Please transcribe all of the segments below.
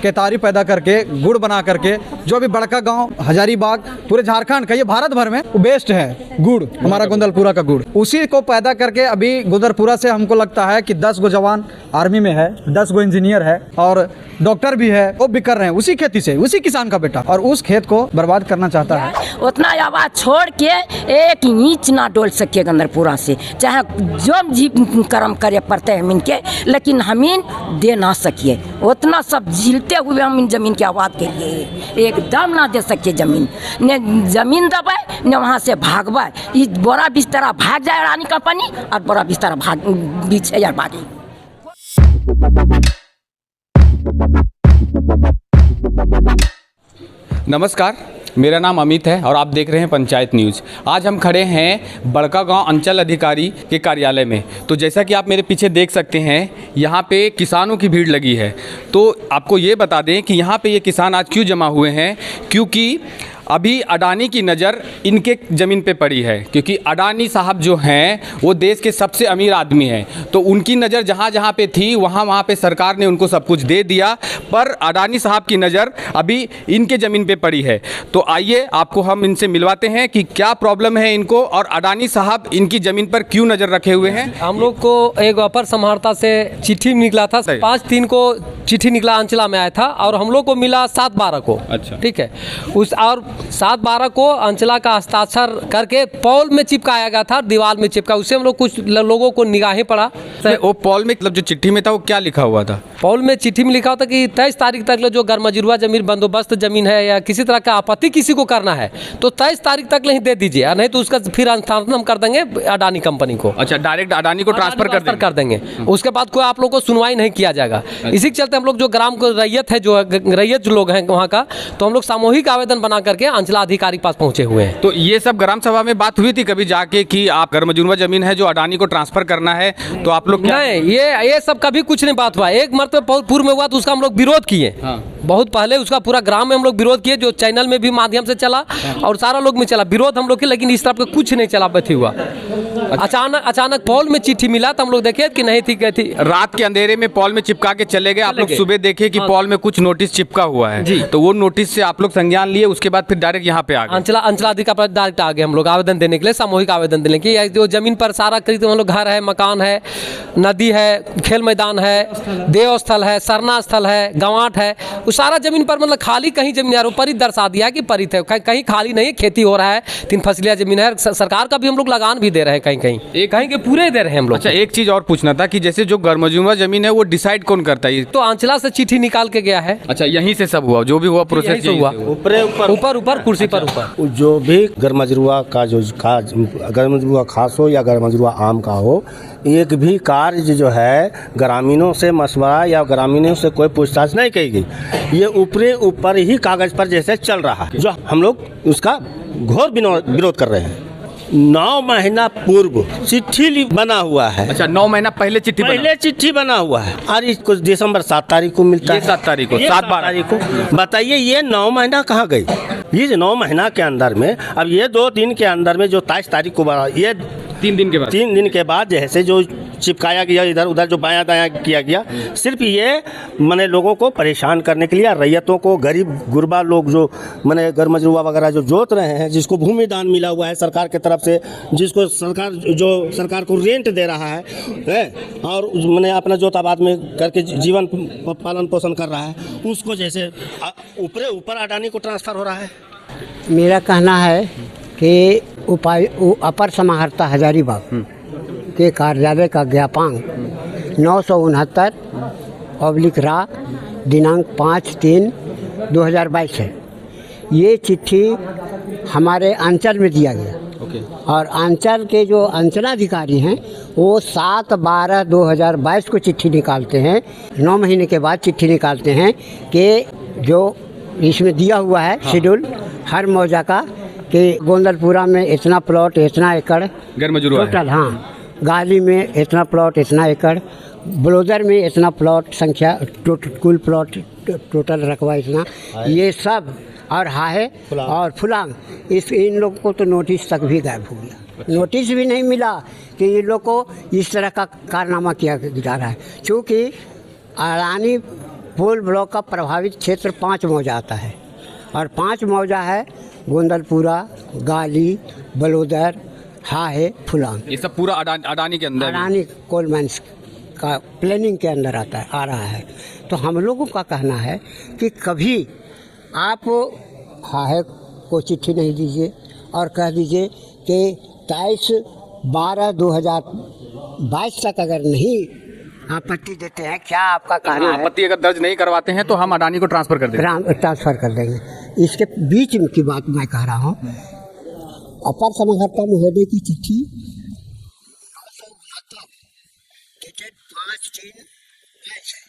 केतारी पैदा करके, गुड़ बना करके, जो अभी बड़का गांव हजारीबाग पूरे झारखंड का, ये भारत भर में बेस्ट है गुड़, हमारा गोंदलपुरा का गुड़, उसी को पैदा करके अभी गोंदलपुरा से हमको लगता है कि 10 गो जवान आर्मी में है, 10 गो इंजीनियर है और डॉक्टर भी है, वो भी कर रहे हैं उसी खेती से, उसी किसान का बेटा, और उस खेत को बर्बाद करना चाहता है। उतना आवाज छोड़ के एक इंच ना डोल सके गोंदलपुरा से, चाहे जो जी कर्म करे पड़ते हैं इनके, लेकिन हमीन दे ना सकिए, उतना सब झीलते हुए हम इन जमीन की आवाज़ के लिए एकदम ना दे सकिए जमीन, न जमीन दबाए न वहाँ से भागवाए, इस बोरा बिस्तरा भाग जाए रानी कंपनी और बोरा बिस्तरा भाग बीच यार भागी। नमस्कार, मेरा नाम अमित है और आप देख रहे हैं पंचायत न्यूज़। आज हम खड़े हैं बड़का गांव अंचल अधिकारी के कार्यालय में। तो जैसा कि आप मेरे पीछे देख सकते हैं, यहाँ पे किसानों की भीड़ लगी है। तो आपको ये बता दें कि यहाँ पे ये किसान आज क्यों जमा हुए हैं, क्योंकि अभी अडानी की नज़र इनके ज़मीन पे पड़ी है, क्योंकि अडानी साहब जो हैं वो देश के सबसे अमीर आदमी हैं। तो उनकी नज़र जहाँ जहाँ पे थी वहाँ पे सरकार ने उनको सब कुछ दे दिया, पर अडानी साहब की नज़र अभी इनके ज़मीन पे पड़ी है। तो आइए आपको हम इनसे मिलवाते हैं कि क्या प्रॉब्लम है इनको और अडानी साहब इनकी ज़मीन पर क्यों नज़र रखे हुए हैं। हम लोग को एक अपर समाहर्ता से चिट्ठी निकला था, 5/3 को चिट्ठी निकला, अंचला में आया था और हम लोग को मिला 7/12 को। अच्छा, ठीक है। उस और 7/12 को अंचला का हस्ताक्षर करके पॉल में चिपकाया गया था, दीवार में चिपका, उससे हम लोग कुछ लोगों को निगाहें पड़ा। वो पॉल में मतलब जो चिट्ठी में था वो क्या लिखा हुआ था? पॉल में चिट्ठी में लिखा होता कि 23 तारीख तक जो गरमजुरुआ जमीन बंदोबस्त जमीन है या किसी तरह का आपत्ति किसी को करना है तो 23 तारीख तक नहीं दे दीजिए, और नहीं तो उसका फिर हस्तांतरण हम कर देंगे अडानी कंपनी को। अच्छा, डायरेक्ट अडानी को ट्रांसफर कर देंगे। उसके बाद कोई आप लोग को सुनवाई नहीं किया जाएगा। इसी के चलते हम लोग जो ग्राम को रैयत है, जो रैयत जो लोग हैं वहाँ का, तो हम लोग सामूहिक आवेदन बना करके अंचला अधिकारी पास पहुंचे हुए हैं। तो ये सब ग्राम सभा में बात हुई थी कभी जाके कि आप गरमजुरुआ जमीन है जो अडानी को ट्रांसफर करना है, तो आप लोग नहीं, ये सब कभी कुछ नहीं बात हुआ। एक मरतबा बहुत पूर्व में हुआ तो उसका हम लोग विरोध किए। बहुत पहले उसका पूरा ग्राम में हम लोग विरोध किए, जो चैनल में भी माध्यम से चला और सारा लोग में चला विरोध हम लोग के, लेकिन इस तरफ का कुछ नहीं चला बैठी हुआ। अचानक पॉल में चिट्ठी मिला तो हम लोग देखे कि नहीं थी, क्या थी, रात के अंधेरे में पॉल में चिपका के चले गए। आप लोग सुबह देखे कि पॉल में कुछ नोटिस चिपका हुआ है, तो वो नोटिस से आप लोग संज्ञान लिए, उसके बाद फिर डायरेक्ट यहाँ पे आ गए। अंचला अधिकारी पर डायरेक्ट आ गए हम लोग आवेदन देने के लिए, सामूहिक आवेदन देने के लिए। जो जमीन पर सारा करीब हम लोग घर है, मकान है, नदी है, खेल मैदान है, देव स्थल है, सरना स्थल है, गंवाट है, वो सारा जमीन पर मतलब खाली कहीं जमीन यार परित दर्शा दिया है कि परित है, कहीं खाली नहीं, खेती हो रहा है, 3 फसलिया जमीन है। सरकार का भी हम लोग लगान भी दे रहे हैं, कहीं के पूरे दे रहे हैं हम लोग। अच्छा, एक चीज और पूछना था कि जैसे जो गरमजुरुआ जमीन है वो डिसाइड कौन करता है? तो अंचला से चिट्ठी निकाल के गया है। अच्छा, यहीं से सब हुआ, जो भी हुआ प्रोसेस हुआ, ऊपर कुर्सी पर ऊपर। जो भी गरमजुरुआ का गरमजुरुआ खास हो या गरमजुरुआ आम का हो, एक भी कार्य जो है ग्रामीणों से मशवरा या ग्रामीणों से कोई पूछताछ नहीं की गई। ये ऊपर ही कागज पर जैसे चल रहा है, जो हम लोग उसका घोर विरोध कर रहे हैं। 9 महीना पूर्व चिट्ठी बना हुआ है। अच्छा, 9 महीना पहले चिट्ठी बना हुआ है और कुछ दिसंबर 7 तारीख को मिलता है। 7 तारीख को, 7/12 तारीख को। बताइए ये 9 महीना कहाँ गई? ये 9 महीना के अंदर में, अब ये 2 दिन के अंदर में जो 23 तारीख को ये 3 दिन के बाद जैसे जो चिपकाया गया, इधर उधर जो बायां दायां किया गया, सिर्फ ये मने लोगों को परेशान करने के लिए, रैयतों को, गरीब गुरबा लोग जो मने गरमजुरुआ वगैरह जो जोत रहे हैं, जिसको भूमि दान मिला हुआ है सरकार की तरफ से, जिसको सरकार को रेंट दे रहा है और मने अपना जोताबाद में करके जीवन पालन पोषण कर रहा है, उसको जैसे ऊपर अडानी को ट्रांसफर हो रहा है। मेरा कहना है कि अपर समाहर्ता हजारीबाग के कार्यालय का ज्ञापन 969/रा दिनांक 5/3/2022 है। ये चिट्ठी हमारे अंचल में दिया गया और अंचल के जो अंचलाधिकारी हैं वो 7/12/2022 को चिट्ठी निकालते हैं। 9 महीने के बाद चिट्ठी निकालते हैं कि जो इसमें दिया हुआ है शेड्यूल हर मौजा का, कि गोंदलपुरा में इतना प्लॉट, इतना एकड़ गरमजुरुआ टोटल, हाँ, गाली में इतना प्लॉट, इतना एकड़, बलोदर में इतना प्लॉट संख्या, कुल प्लॉट टोटल रकबा इतना, ये सब और हाहे और फुलांग, इन लोगों को तो नोटिस तक भी गायब हो गया। नोटिस भी नहीं मिला कि इन लोग को इस तरह का कारनामा किया जा रहा है। चूँकि अडानी पोल ब्लॉक का प्रभावित क्षेत्र 5 मौजा आता है और 5 मौजा है गोंदलपुरा, गाली, बलोदर, हाहे, फुलांग। ये सब पूरा अडानी के अंदर है। अडानी कोल माइंस का प्लानिंग के अंदर आ रहा है। तो हम लोगों का कहना है कि कभी आप हाहे को चिट्ठी नहीं दीजिए और कह दीजिए कि 23/12/2022 तक अगर नहीं आपत्ति देते हैं, क्या आपका कहना है? आपत्ति अगर दर्ज नहीं करवाते हैं तो हम अडानी को ट्रांसफर कर देंगे। ट्रांसफर कर देंगे। इसके बीच की बात मैं कह रहा हूँ, अपर समाहर्ता महोदय की चिट्ठी 5/3/22 है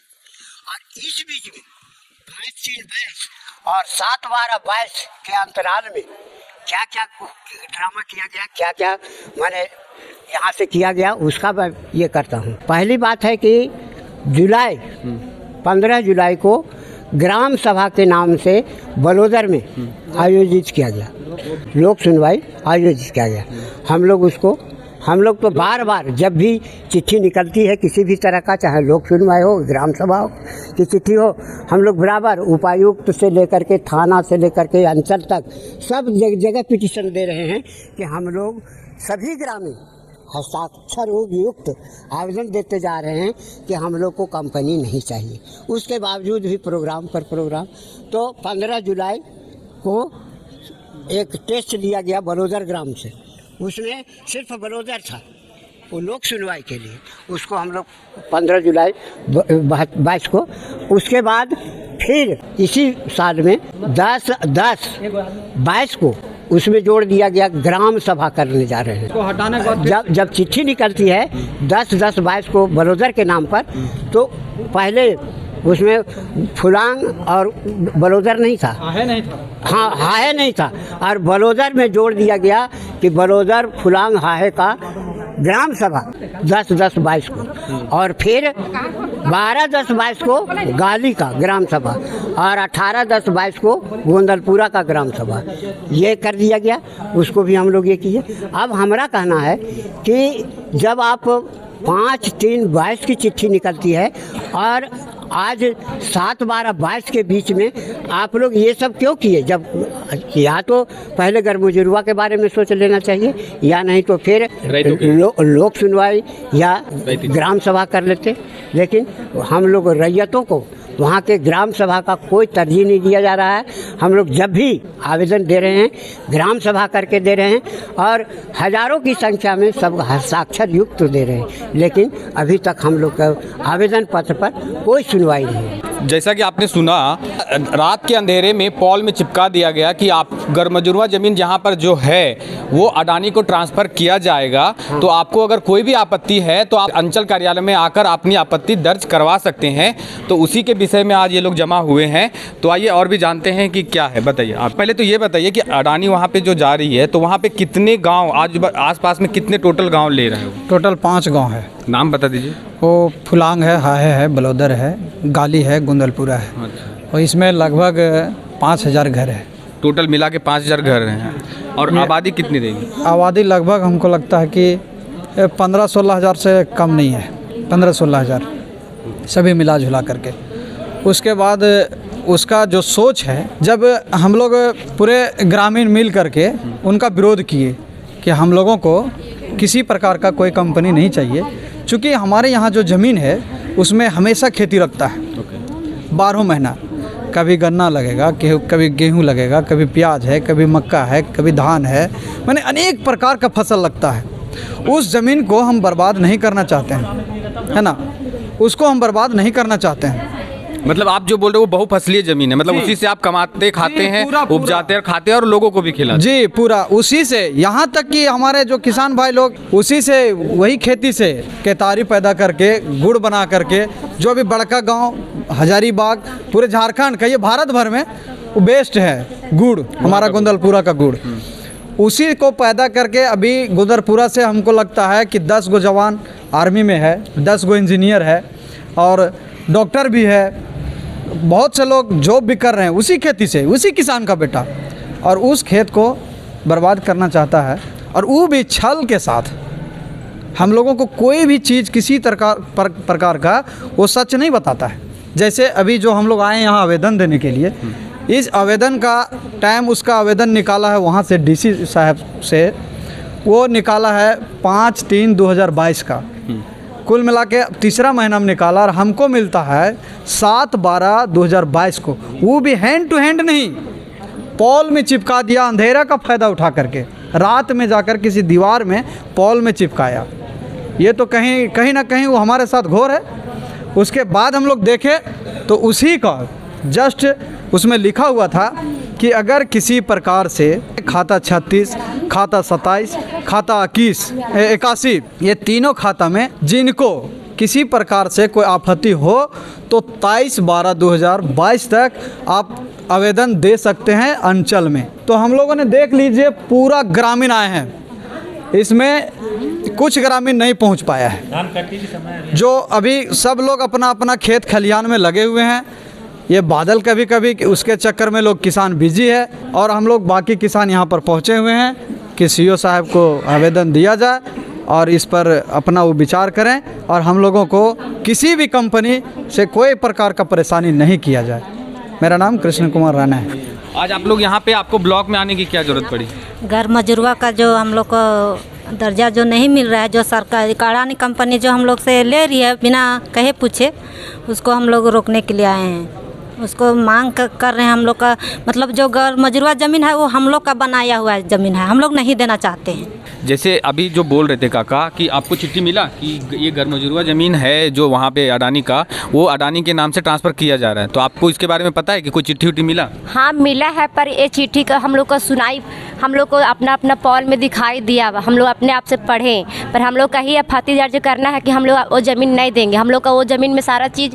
और इस बीच में 5/3/22 और 7/12/22 के अंतराल में क्या क्या ड्रामा किया गया, क्या क्या मैंने यहाँ से किया गया, उसका मैं ये करता हूँ। पहली बात है कि 15 जुलाई को ग्राम सभा के नाम से बलोदर में आयोजित किया गया, लोक सुनवाई आयोजित किया गया। हम लोग तो बार बार जब भी चिट्ठी निकलती है किसी भी तरह का, चाहे लोक सुनवाई हो, ग्राम सभा हो की चिट्ठी हो, हम लोग बराबर उपायुक्त से लेकर के थाना से लेकर के अंचल तक सब जगह पिटीशन दे रहे हैं कि हम लोग सभी ग्रामीण हस्ताक्षर युक्त आवेदन देते जा रहे हैं कि हम लोग को कंपनी नहीं चाहिए। उसके बावजूद भी प्रोग्राम पर प्रोग्राम। तो 15 जुलाई को एक टेस्ट लिया गया बलोदर ग्राम से, उसमें सिर्फ बलोदर था वो लोक सुनवाई के लिए, उसको हम लोग 15 जुलाई 22 को, उसके बाद फिर इसी साल में 10/10/22 को उसमें जोड़ दिया गया ग्राम सभा करने जा रहे हैं। को हटाने के बाद जब चिट्ठी निकलती है 10/10/22 को बलोदर के नाम पर, तो पहले उसमें फुलांग और बलोदर नहीं था, हाहे नहीं था। हाँ, हाहे नहीं था और बलोदर में जोड़ दिया गया कि बलोदर फुलांग हाहे का ग्राम सभा 10/10/22 को, और फिर 12/10/22 को गाली का ग्राम सभा और 18/10/22 को गोंदलपुरा का ग्राम सभा, ये कर दिया गया। उसको भी हम लोग ये किए। अब हमारा कहना है कि जब आप 5/3/22 की चिट्ठी निकलती है और आज 7/12/22 के बीच में आप लोग ये सब क्यों किए? जब या तो पहले गर्मजुर्वा के बारे में सोच लेना चाहिए या नहीं तो फिर लोक सुनवाई या ग्राम सभा कर लेते। लेकिन हम लोग रैयतों को वहाँ के ग्राम सभा का कोई तरजीह नहीं दिया जा रहा है। हम लोग जब भी आवेदन दे रहे हैं ग्राम सभा करके दे रहे हैं और हज़ारों की संख्या में सब हस्ताक्षर युक्त दे रहे हैं, लेकिन अभी तक हम लोग का आवेदन पत्र पर कोई सुनवाई नहीं है। जैसा कि आपने सुना, रात के अंधेरे में पॉल में चिपका दिया गया कि आप गर्मजुर्वा ज़मीन जहां पर जो है वो अडानी को ट्रांसफ़र किया जाएगा। तो आपको अगर कोई भी आपत्ति है तो आप अंचल कार्यालय में आकर अपनी आपत्ति दर्ज करवा सकते हैं। तो उसी के विषय में आज ये लोग जमा हुए हैं। तो आइए और भी जानते हैं कि क्या है। बताइए आप, पहले तो ये बताइए कि अडानी वहाँ पर जो जा रही है तो वहाँ पर कितने गाँव आज आस-पास में कितने टोटल गाँव ले रहे हैं? टोटल 5 गांव है। नाम बता दीजिए। वो फुलांग है, हाहे है, बलोदर है, गाली है, गोंदलपुरा है। और इसमें लगभग 5000 घर है। टोटल मिला के 5000 घर हैं। और आबादी कितनी रहेगी? आबादी लगभग हमको लगता है कि 15-16 हज़ार से कम नहीं है, 15-16 हज़ार सभी मिला जुला करके। उसके बाद उसका जो सोच है, जब हम लोग पूरे ग्रामीण मिल करके उनका विरोध किए कि हम लोगों को किसी प्रकार का कोई कंपनी नहीं चाहिए, चूँकि हमारे यहाँ जो ज़मीन है उसमें हमेशा खेती रखता है। 12 महीना कभी गन्ना लगेगा, कभी गेहूँ लगेगा, कभी प्याज है, कभी मक्का है, कभी धान है, माने अनेक प्रकार का फसल लगता है। उस ज़मीन को हम बर्बाद नहीं करना चाहते हैं, है ना, उसको हम बर्बाद नहीं करना चाहते हैं। मतलब आप जो बोल रहे हो वो बहुफसलीय जमीन है, मतलब उसी से आप कमाते खाते हैं, उपजाते और खाते हैं और लोगों को भी खिलाते। जी, पूरा उसी से, यहाँ तक कि हमारे जो किसान भाई लोग उसी से, वही खेती से केतारी पैदा करके, गुड़ बना करके, जो अभी बड़का गांव हजारीबाग पूरे झारखंड का, ये भारत भर में वो बेस्ट है गुड़, हमारा गोंदलपुरा का गुड़, उसी को पैदा करके अभी गोंदलपुरा से हमको लगता है कि 10 गो जवान आर्मी में है, 10 गो इंजीनियर है और डॉक्टर भी है। बहुत से लोग जॉब भी कर रहे हैं उसी खेती से, उसी किसान का बेटा, और उस खेत को बर्बाद करना चाहता है, और वो भी छल के साथ। हम लोगों को कोई भी चीज़ किसी प्रकार का वो सच नहीं बताता है, जैसे अभी जो हम लोग आए हैं यहाँ आवेदन देने के लिए, इस आवेदन का टाइम, उसका आवेदन निकाला है वहाँ से डीसी साहब से, वो निकाला है 5/3/2022 का। कुल मिला के तीसरा महीना में निकाला और हमको मिलता है 7/12/2022 को, वो भी हैंड टू हैंड नहीं, पॉल में चिपका दिया, अंधेरा का फ़ायदा उठा करके रात में जाकर किसी दीवार में पॉल में चिपकाया। ये तो कहीं ना कहीं वो हमारे साथ घोर है। उसके बाद हम लोग देखे तो उसी का जस्ट उसमें लिखा हुआ था कि अगर किसी प्रकार से खाता 36, खाता 27, खाता 81, ये तीनों खाता में जिनको किसी प्रकार से कोई आपत्ति हो तो 23/12/2022 तक आप आवेदन दे सकते हैं अंचल में। तो हम लोगों ने देख लीजिए पूरा ग्रामीण आए हैं, इसमें कुछ ग्रामीण नहीं पहुंच पाया है, जो अभी सब लोग अपना अपना खेत खलिहान में लगे हुए हैं। ये बादल कभी कभी उसके चक्कर में लोग किसान बिजी है, और हम लोग बाकी किसान यहाँ पर पहुँचे हुए हैं कि सीओ साहब को आवेदन दिया जाए और इस पर अपना वो विचार करें, और हम लोगों को किसी भी कंपनी से कोई प्रकार का परेशानी नहीं किया जाए। मेरा नाम कृष्ण कुमार राणा है। आज आप लोग यहाँ पे, आपको ब्लॉक में आने की क्या ज़रूरत पड़ी? घर मजरूआ का जो हम लोग को दर्जा जो नहीं मिल रहा है, जो सरकारी अडानी कंपनी जो हम लोग से ले रही है बिना कहे पूछे, उसको हम लोग रोकने के लिए आए हैं। उसको मांग कर रहे हैं हम लोग का, मतलब जो घर मजरूआ ज़मीन है वो हम लोग का बनाया हुआ ज़मीन है, हम लोग नहीं देना चाहते हैं। जैसे अभी जो बोल रहे थे काका कि आपको चिट्ठी मिला कि ये घर मजरूआ ज़मीन है जो वहाँ पे अडानी का, वो अडानी के नाम से ट्रांसफ़र किया जा रहा है, तो आपको इसके बारे में पता है कि कोई चिट्ठी उट्ठी मिला? हाँ मिला है, पर ये चिट्ठी का हम लोग को सुनाई, हम लोग को अपना अपना पॉल में दिखाई दिया, हम लोग अपने आप से पढ़ें, पर हम लोग का ही आपत्ति दर्ज करना है कि हम लोग वो ज़मीन नहीं देंगे। हम लोग का वो ज़मीन में सारा चीज़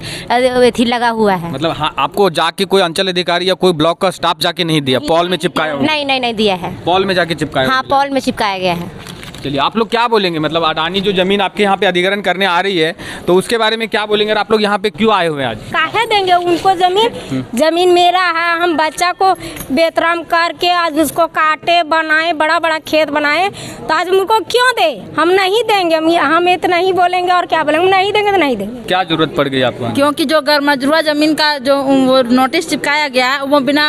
थी लगा हुआ है। मतलब हाँ, आपको जाके कोई अंचल अधिकारी या कोई ब्लॉक का स्टाफ जाके नहीं दिया, पॉल में चिपकाया हुआ? नहीं दिया है, पॉल में जाके चिपकाया? हाँ पॉल में चिपकाया गया है। चलिए, आप लोग क्या बोलेंगे? मतलब अडानी जो ज़मीन आपके यहाँ पे अधिग्रहण करने आ रही है, तो उसके बारे में क्या बोलेंगे? और आप लोग यहाँ पे क्यों आए हुए हैं आज? काहे देंगे उनको ज़मीन मेरा है, हम बच्चा को बेतराम करके आज उसको काटे बनाए, बड़ा बड़ा खेत बनाए, तो आज उनको क्यों दे? हम नहीं देंगे, हम इतना ही बोलेंगे और क्या बोलेंगे, नहीं देंगे तो नहीं देंगे। क्या जरूरत पड़ गई आपको? क्योंकि जो घर मजरूआ ज़मीन का जो वो नोटिस चिपकाया गया है, वो बिना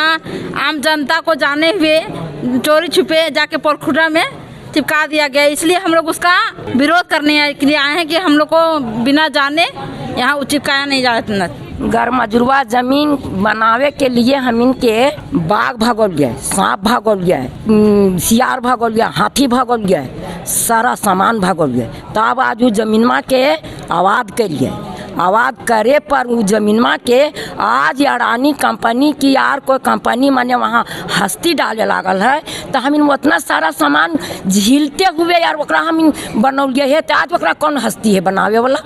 आम जनता को जाने हुए चोरी छुपे जाके पोलखुटा में चिपका दिया गया, इसलिए हम लोग उसका विरोध करने के लिए आए हैं कि हम लोग को बिना जाने यहाँ चिपकाया नहीं जाता। घर मजरूआ जमीन बनावे के लिए हम इनके बाघ भागल गया, सांप भागल गया, सियार भागल गया, हाथी भागल गया, सारा सामान भागल गया, तब आज वो जमीनमा के आवाज करिए, आवाज करे पर वो जमीनमा के आज अडानी कंपनी की यार कोई कंपनी माने वहाँ हस्ती डाले लागल है, तो हम उतना सारा सामान झीलते हुए यार ओकरा हम बनौलिए है, तो आज ओकरा कौन हस्ती है बनावे वाला?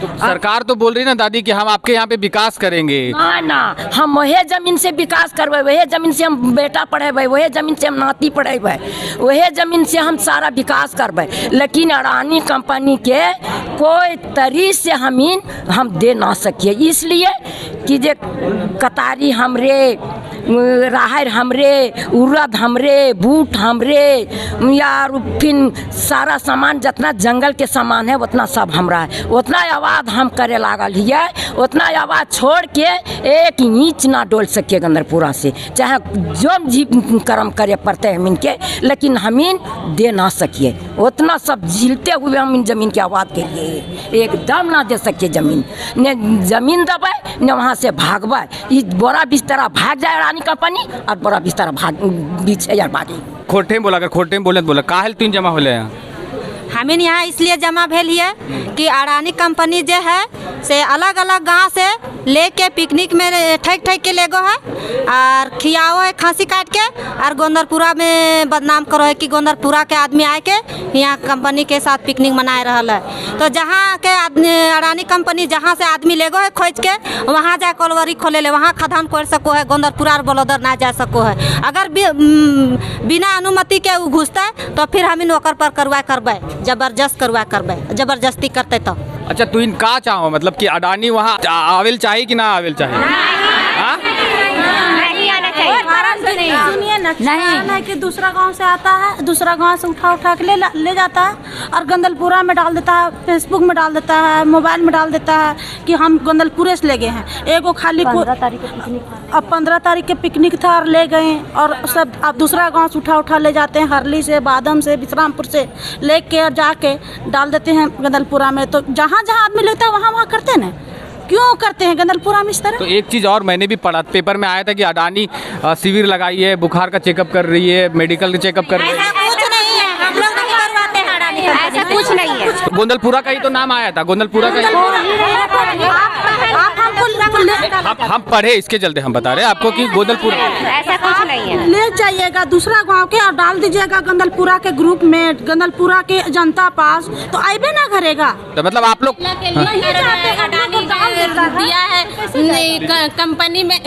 तो सरकार तो बोल रही ना दादी कि हम आपके यहाँ पे विकास करेंगे। ना, हम वही जमीन से विकास करवे, वही जमीन से हम बेटा पढ़ेबे, वही जमीन से हम नाती पढ़ेबे, वही जमीन से हम सारा विकास करबे, लेकिन अडानी कंपनी के कोई तरी से हम दे ना सकिए, इसलिए कि जे कतारी हमरे, राहर हमरे, उड़द हमरे, बूट हमरे, यार फिर सारा सामान जितना जंगल के सामान है उतना सब हमरा है, उतना आवाज़ हम करे लागल है, उतना आवाज़ छोड़ के एक इंच ना डोल सके गंदरपुरा से, चाहे जो जी कर्म करे पड़ते हैं हम के, लेकिन हमीन दे ना सकिए, उतना सब झीलते हुए हम इन जमीन की आवाज़ के लिए एकदम ना दे सके जमीन, न जमीन दबे न वहाँ से भागबे, इस बोरा बिस्तरा भाग जाए रानी कंपनी और बोरा बिस्तरा भाग बीचे यार भागी। खोटे बोला, अगर खोटे बोला काहे तीन जमा होले हैं? हमें यहाँ इसलिए जमा भेल है कि अडानी कंपनी जो है से अलग अलग गांव से लेके पिकनिक में ठेक के ले गो है और खियाओ है खांसी काट के, और गोंदरपुरा में बदनाम करो है कि गोंदरपुरा के आदमी आए के यहाँ कंपनी के साथ पिकनिक मनाए रहा है। तो जहाँ के अडानी कंपनी जहाँ से आदमी ले गो है खोज के, वहाँ जाए कोलवरी खोले ले, वहाँ खदान कर सको है, गोंदरपुरा और बलोदर ना जा सको है। अगर बिना अनुमति के वो घुसता है तो फिर हम ओकर पर कार्रवाई करबे, जबरदस्त कार्रवाई करबे, जबरदस्ती करते तो। अच्छा, तू इन का चाहो मतलब कि अडानी वहाँ आवेल चाहिए कि ना आवेल चाहिए? नहीं आना चाहिए। सुनिए ना, नहीं है कि दूसरा गांव से आता है, दूसरा गांव से उठा के ले जाता है और गंदलपुरा में डाल देता है, फेसबुक में डाल देता है, मोबाइल में डाल देता है कि हम गंदलपुरे से ले गए हैं। एगो खाली 15 तारीख के पिकनिक था और ले गए, और सब अब दूसरा गांव से उठा ले जाते हैं, हरली से, बादम से, विश्रामपुर से लेके और जाके डाल देते हैं गंदलपुरा में। तो जहाँ जहाँ आदमी लेता है वहाँ करते हैं ना, क्यों करते हैं गंदलपुरा में इस तरह? तो एक चीज़ और मैंने भी पढ़ा, पेपर में आया था कि अडानी शिविर लगाई है, बुखार का चेकअप कर रही है, मेडिकल चेकअप कर रही है। कुछ नहीं है, हम लोग नहीं करवाते हैं अडानी का, ऐसा कुछ नहीं है। गोंदलपुरा का ही तो नाम आया था, गोंदलपुरा का हम पढ़े, इसके चलते हम बता रहे हैं आपको कि गोंदलपुरा ऐसा कुछ नहीं है। ले जाइएगा दूसरा गांव के और डाल दीजिएगा गंदलपुरा के ग्रुप में, गंदलपुरा के जनता पास, तो आइबे ना करेगा। तो मतलब आप लोग दिया है कंपनी में,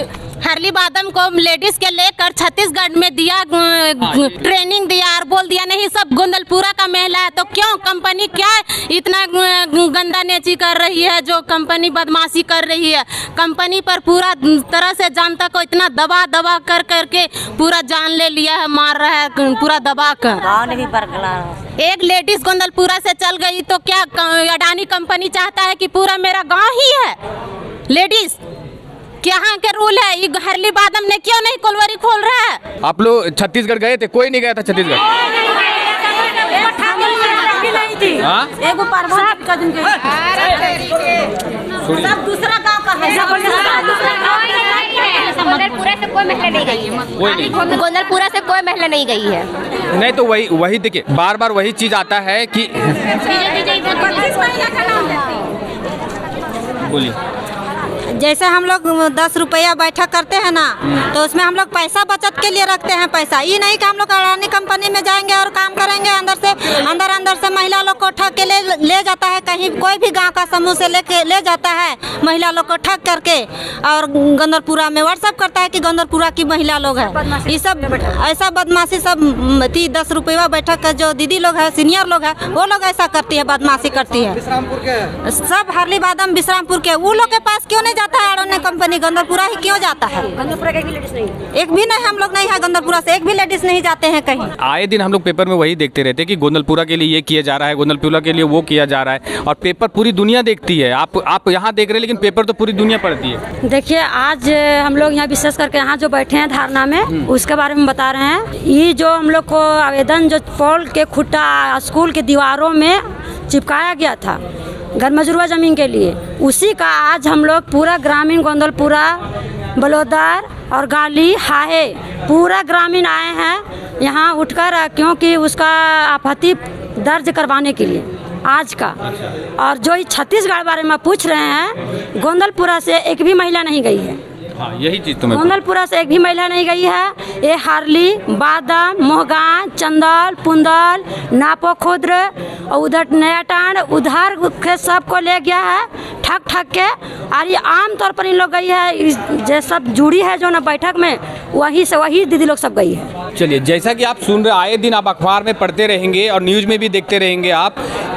हरली बादम को लेडीज के लेकर छत्तीसगढ़ में दिया, ट्रेनिंग दिया और बोल दिया नहीं सब गोंदलपुरा का महिला है। तो क्यों कंपनी क्या इतना गंदा नेची कर रही है, जो कंपनी बदमाशी कर रही है? कंपनी पर पूरा तरह से जनता को इतना दबा करके पूरा जान ले लिया है, मार रहा है पूरा दबा कर। एक लेडीज गोंदलपुरा से चल गई तो क्या अडानी कंपनी चाहता है कि पूरा मेरा गांव ही है लेडीज? यहाँ के रूल है, ये हरली बादम ने क्यों नहीं कोलवरी खोल रहा है? आप लोग छत्तीसगढ़ गए थे? कोई नहीं गया था छत्तीसगढ़? हाँ? सब दूसरा गांव का है, गोंदलपुरा से कोई महिला नहीं गई है, गोंदलपुरा से कोई महिला नहीं गई है। नहीं तो वही देखिए, बार बार वही चीज आता है कि बोलिए। जैसे हम लोग 10 रुपया बैठक करते हैं ना, तो उसमें हम लोग पैसा बचत के लिए रखते हैं पैसा। ये नहीं कि हम लोग अडानी कंपनी में जाएंगे और काम करेंगे, अंदर से महिला लोग को ठग के ले जाता है, कहीं कोई भी गांव का समूह से ले जाता है महिला लोग को ठग करके, और गंदलपुरा में व्हाट्सअप करता है कि गंदलपुरा की महिला लोग है। ये सब ऐसा बदमाशी सब 10 रुपया बैठक का जो दीदी लोग है, सीनियर लोग है, वो लोग ऐसा करती है, बदमाशी करती है। सब हरली बादम विश्रामपुर के, वो लोग के पास क्यों नहीं जाता है अडानी कंपनी? गंदलपुरा ही क्यों जाता है? गंदलपुरा का एक भी लेडीज नहीं, एक भी नहीं, हम लोग नहीं है गंदलपुरा से, एक भी लेडीज नहीं जाते हैं कहीं। आए दिन हम लोग पेपर में वही देखते रहते हैं कि गोंदलपुरा के लिए ये किया जा रहा है, गोंदलपुरा के लिए वो किया जा रहा है, और पेपर पूरी दुनिया देखती है। आप यहाँ देख रहे हैं, लेकिन पेपर तो पूरी दुनिया पढ़ती है। देखिए, आज हम लोग यहाँ विशेष करके यहाँ जो बैठे हैं धारणा में, उसके बारे में बता रहे हैं। ये जो हम लोग को आवेदन जो पोल के खुट्टा स्कूल के दीवारों में चिपकाया गया था गरमजरुआ ज़मीन के लिए, उसी का आज हम लोग पूरा ग्रामीण गोंदलपुरा, बलोदर और गाली हाहे पूरा ग्रामीण आए हैं यहाँ उठकर, क्योंकि उसका आपत्ति दर्ज करवाने के लिए आज का। और जो छत्तीसगढ़ बारे में पूछ रहे हैं, गोंदलपुरा से एक भी महिला नहीं गई है। हाँ, यही चीज तो मैं गोंदलपुरा से एक भी महिला नहीं गई है। ये हारली, बादम, मोहगान, चंदल, पुंदल, नापो खुद्र और उधर नयाटांड, उधर के सबको ले गया है ठग के। और ये आम तौर पर इन लोग गई है, जो सब जुड़ी है जो ना बैठक में, वही दीदी लोग सब गई है। चलिए, जैसा कि आप सुन रहे, आए दिन आप अखबार में पढ़ते रहेंगे और न्यूज़ में भी देखते रहेंगे आप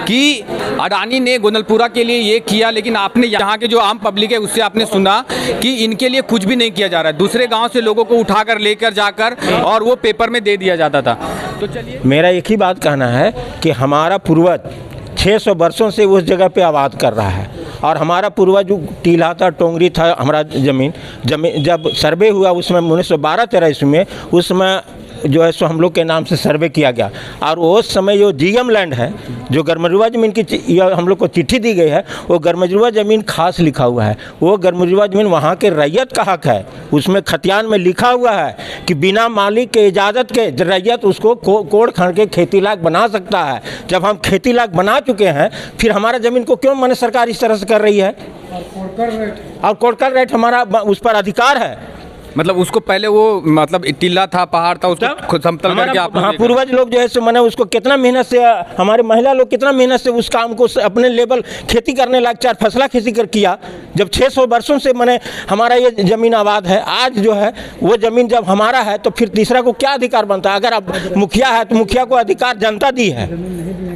कि अडानी ने गोंदलपुरा के लिए ये किया, लेकिन आपने यहाँ के जो आम पब्लिक है उससे आपने सुना कि इनके लिए कुछ भी नहीं किया जा रहा है। दूसरे गांव से लोगों को उठाकर लेकर जाकर और वो पेपर में दे दिया जाता था। तो चलिए, मेरा एक ही बात कहना है कि हमारा पूर्वज 600 वर्षों से उस जगह पे आबाद कर रहा है, और हमारा पूर्वज जो टीला था, टोंगरी था, हमारा ज़मीन जब सर्वे हुआ उसमें 1912-13 ईस्वी में, उसमें जो है सो हम लोग के नाम से सर्वे किया गया। और उस समय जो जीएम लैंड है, जो गरमजरुआ ज़मीन की हम लोग को चिट्ठी दी गई है, वो गरमजरुआ ज़मीन खास लिखा हुआ है। वो गरमजरुआ ज़मीन वहाँ के रैयत का हक है। उसमें खतियान में लिखा हुआ है कि बिना मालिक के इजाज़त के रैयत उसको कोड़ खड़ के खेती लायक बना सकता है। जब हम खेती लायक बना चुके हैं, फिर हमारा ज़मीन को क्यों माने सरकार इस तरह से कर रही है? और कोड़कर रेट हमारा उस पर अधिकार है। मतलब उसको पहले वो मतलब टीला था, पहाड़ था, उसको समतल करके आप पूर्वज लोग जो है सो मैंने उसको कितना मेहनत से, हमारे महिला लोग कितना मेहनत से उस काम को अपने लेवल खेती करने लायक 4 फसला खेती कर किया। जब 600 वर्षों से मैंने हमारा ये ज़मीन आबाद है, आज जो है वो ज़मीन जब हमारा है तो फिर तीसरा को क्या अधिकार बनता है? अगर अब मुखिया है तो मुखिया को अधिकार जनता दी है।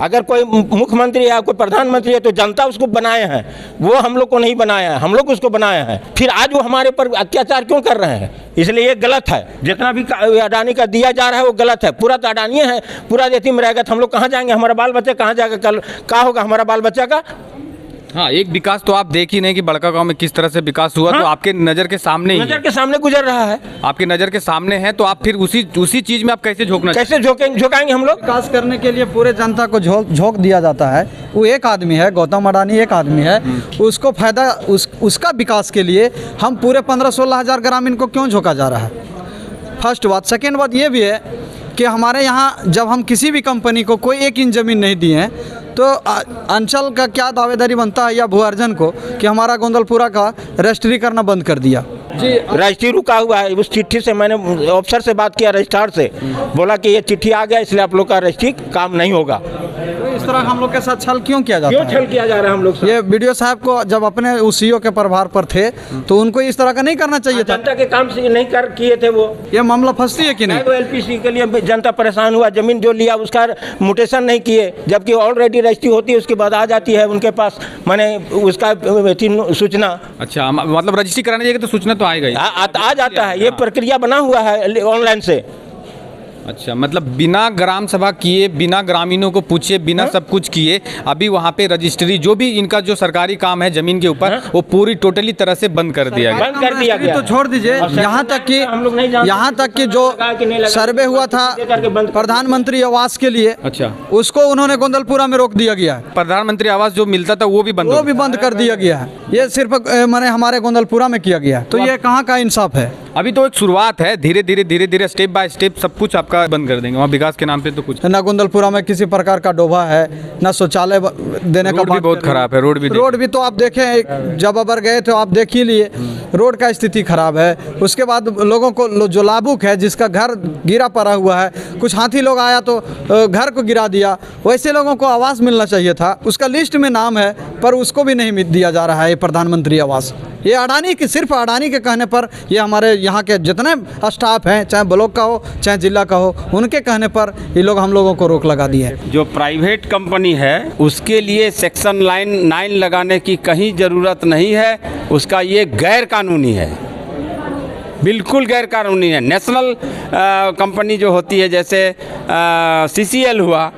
अगर कोई मुख्यमंत्री है, कोई प्रधानमंत्री है, तो जनता उसको बनाए हैं, वो हम लोग को नहीं बनाया है, हम लोग उसको बनाया है। फिर आज वो हमारे पर अत्याचार क्यों कर रहे हैं? इसलिए ये गलत है। जितना भी अडानी का दिया जा रहा है वो गलत है। पूरा तो अडानी है, पूरा यतीम रहेगा तो हम लोग कहाँ जाएंगे? हमारा बाल बच्चा कहाँ जाएगा? कल क्या होगा हमारा बाल बच्चा का? हाँ, एक विकास तो आप देख ही नहीं कि बड़का गांव में किस तरह से विकास हुआ। तो आपके नज़र के सामने ही नज़र के सामने गुजर रहा है, आपकी नज़र के सामने है, तो आप फिर उसी चीज़ में आप कैसे झोंकाएंगे हम लोग? विकास करने के लिए पूरे जनता को झोंक दिया जाता है। वो एक आदमी है, गौतम अडानी एक आदमी है, उसको फायदा उसका विकास के लिए हम पूरे 15-16 हज़ार ग्रामीण को क्यों झोंका जा रहा है? फर्स्ट बात। सेकेंड बात ये भी है कि हमारे यहाँ जब हम किसी भी कंपनी को कोई 1 इंच ज़मीन नहीं दिए हैं तो अंचल का क्या दावेदारी बनता है या भू अर्जन को कि हमारा गोंदलपुरा का रजिस्ट्री करना बंद कर दिया। जी, रजिस्ट्री रुका हुआ है। उस चिट्ठी से मैंने ऑफिसर से बात किया, रजिस्ट्रार से, बोला कि ये चिट्ठी आ गया इसलिए आप लोग का रजिस्ट्री काम नहीं होगा। तो इस तरह हम लोग के साथ छल क्यों किया जाता है? क्यों छल किया जा रहा है हम लोग? ये वीडियो साहब को जब अपने उस सीईओ के प्रभार पर थे तो उनको इस तरह का नहीं करना चाहिए था। जनता के काम से नहीं किए थे वो। ये मामला फंसती है कि नहीं? तो एलपीसी के लिए जनता परेशान हुआ, जमीन जो लिया उसका म्यूटेशन नहीं किए, जबकि ऑलरेडी रजिस्ट्री होती है उसके बाद आ जाती है उनके पास, मैंने उसका सूचना। अच्छा, मतलब रजिस्ट्री कराने जाएगा तो सूचना तो आएगा ही, आ जाता है। ये प्रक्रिया बना हुआ है ऑनलाइन से। अच्छा, मतलब बिना ग्राम सभा किए, बिना ग्रामीणों को पूछे, बिना सब कुछ किए अभी वहाँ पे रजिस्ट्री जो भी इनका जो सरकारी काम है जमीन के ऊपर वो पूरी टोटली तरह से बंद कर दिया गया। तो छोड़ दीजिए, यहाँ तक कि जो सर्वे हुआ था प्रधानमंत्री आवास के लिए, अच्छा, उसको उन्होंने गोंदलपुरा में रोक दिया गया है। प्रधानमंत्री आवास जो मिलता था वो भी बंद कर दिया गया है। ये सिर्फ मैंने हमारे गोंदलपुरा में किया गया। तो ये कहाँ का इंसाफ है? अभी तो एक शुरुआत है, धीरे धीरे स्टेप बाय स्टेप सब कुछ आपका बंद कर देंगे। वहाँ विकास के नाम पे तो कुछ ना गोंदलपुरा में किसी प्रकार का डोभा है, ना शौचालय देने का। रोड भी बहुत खराब है। रोड भी तो आप देखें, जब अबर गए तो आप देख ही लिए, रोड का स्थिति खराब है। उसके बाद लोगों को जो लाभुक है, जिसका घर गिरा पड़ा हुआ है, कुछ हाथी लोग आया तो घर को गिरा दिया, वैसे लोगों को आवास मिलना चाहिए था। उसका लिस्ट में नाम है पर उसको भी नहीं दिया जा रहा है ये प्रधानमंत्री आवास। ये अडानी की, सिर्फ अडानी के कहने पर, ये हमारे यहाँ के जितने स्टाफ हैं, चाहे ब्लॉक का हो चाहे जिला का हो, उनके कहने पर ये लोग हम लोगों को रोक लगा दी है। जो प्राइवेट कंपनी है उसके लिए सेक्शन 9 लगाने की कहीं ज़रूरत नहीं है। उसका ये गैर कानूनी है, बिल्कुल गैर कानूनी है। नेशनल कंपनी जो होती है, जैसे CCL हुआ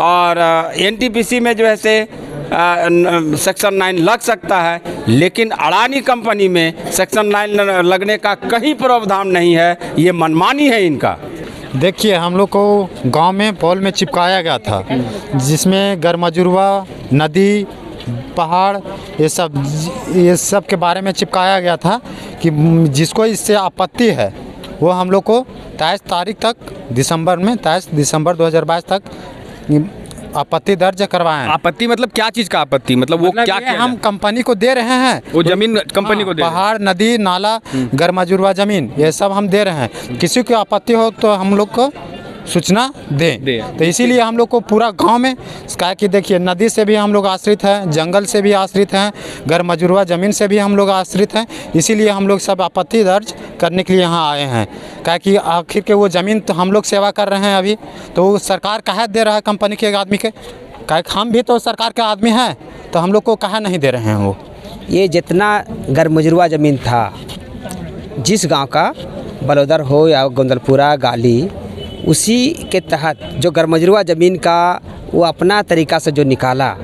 और NTPC में जो है से सेक्शन 9 लग सकता है, लेकिन अडानी कंपनी में सेक्शन 9 लगने का कहीं प्रावधान नहीं है। ये मनमानी है इनका। देखिए, हम लोग को गांव में पॉल में चिपकाया गया था, जिसमें गरमजुरवा, नदी, पहाड़, ये सब के बारे में चिपकाया गया था कि जिसको इससे आपत्ति है वो हम लोग को 23 तारीख तक, 23 दिसंबर 2022 तक आपत्ति दर्ज करवाएं। आपत्ति मतलब क्या चीज़ का आपत्ति? मतलब वो क्या हम कंपनी को दे रहे हैं, वो जमीन कंपनी को दे रहे हैं। पहाड़, नदी, नाला, गरमजुरवा जमीन, ये सब हम दे रहे हैं। किसी की आपत्ति हो तो हम लोग को सूचना दें। तो इसीलिए हम लोग को पूरा गांव में, क्या कि देखिए, नदी से भी हम लोग आश्रित हैं, जंगल से भी आश्रित हैं, गरमजुरवा ज़मीन से भी हम लोग आश्रित हैं। इसीलिए हम लोग सब आपत्ति दर्ज करने के लिए यहाँ आए हैं। क्या कि आखिर के वो ज़मीन तो हम लोग सेवा कर रहे हैं अभी, तो सरकार काहे दे रहा है कंपनी के एक आदमी के? क्या हम भी तो सरकार के आदमी हैं, तो हम लोग को काहे नहीं दे रहे हैं वो? ये जितना गरमजुरवा ज़मीन था, जिस गांव का, बलौदर हो या गोंदलपुरा, गाली, उसी के तहत जो गरमजुरवा ज़मीन का वो अपना तरीका से जो निकाला,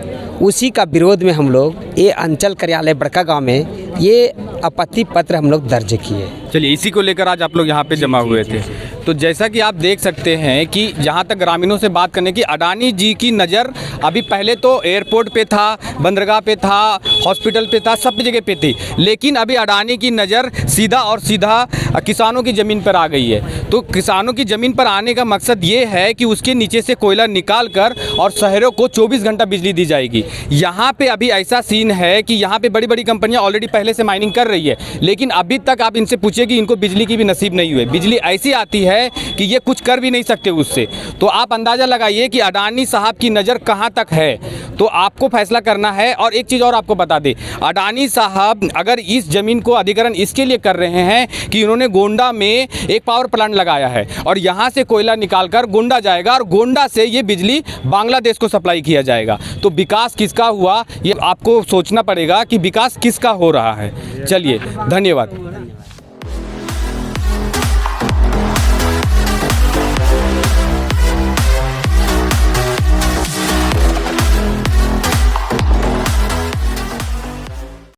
उसी का विरोध में हम लोग ये अंचल कार्यालय बड़का गांव में ये आपत्ति पत्र हम लोग दर्ज किए। चलिए, इसी को लेकर आज आप लोग यहाँ पे जमा हुए थे। तो जैसा कि आप देख सकते हैं कि जहाँ तक ग्रामीणों से बात करने की, अडानी जी की नज़र अभी पहले तो एयरपोर्ट पे था, बंदरगाह पे था, हॉस्पिटल पे था, सब जगह पे थी, लेकिन अभी अडानी की नज़र सीधा किसानों की ज़मीन पर आ गई है। तो किसानों की ज़मीन पर आने का मकसद ये है कि उसके नीचे से कोयला निकाल कर और शहरों को 24 घंटा बिजली दी जाएगी। यहाँ पे अभी ऐसा सीन है कि यहाँ पे बड़ी बड़ी कंपनियाँ ऑलरेडी पहले से माइनिंग कर रही है, लेकिन अभी तक आप इनसे पूछिए कि इनको बिजली की भी नसीब नहीं हुई। बिजली ऐसी आती है कि ये कुछ कर भी नहीं सकते उससे। तो आप अंदाज़ा लगाइए कि अडानी साहब की नज़र कहाँ तक है। तो आपको फैसला करना है। और एक चीज़ और आपको बता दें, अडानी साहब अगर इस ज़मीन को अधिग्रहण इसके लिए कर रहे हैं कि इन्होंने गोंडा में एक पावर प्लांट लगाया है और यहाँ से कोयला निकालकर गोंडा जाएगा और गोंडा से ये बिजली बांग्लादेश को सप्लाई किया जाएगा। तो विकास किसका हुआ, ये आपको सोचना पड़ेगा कि विकास किसका हो रहा है। चलिए, धन्यवाद।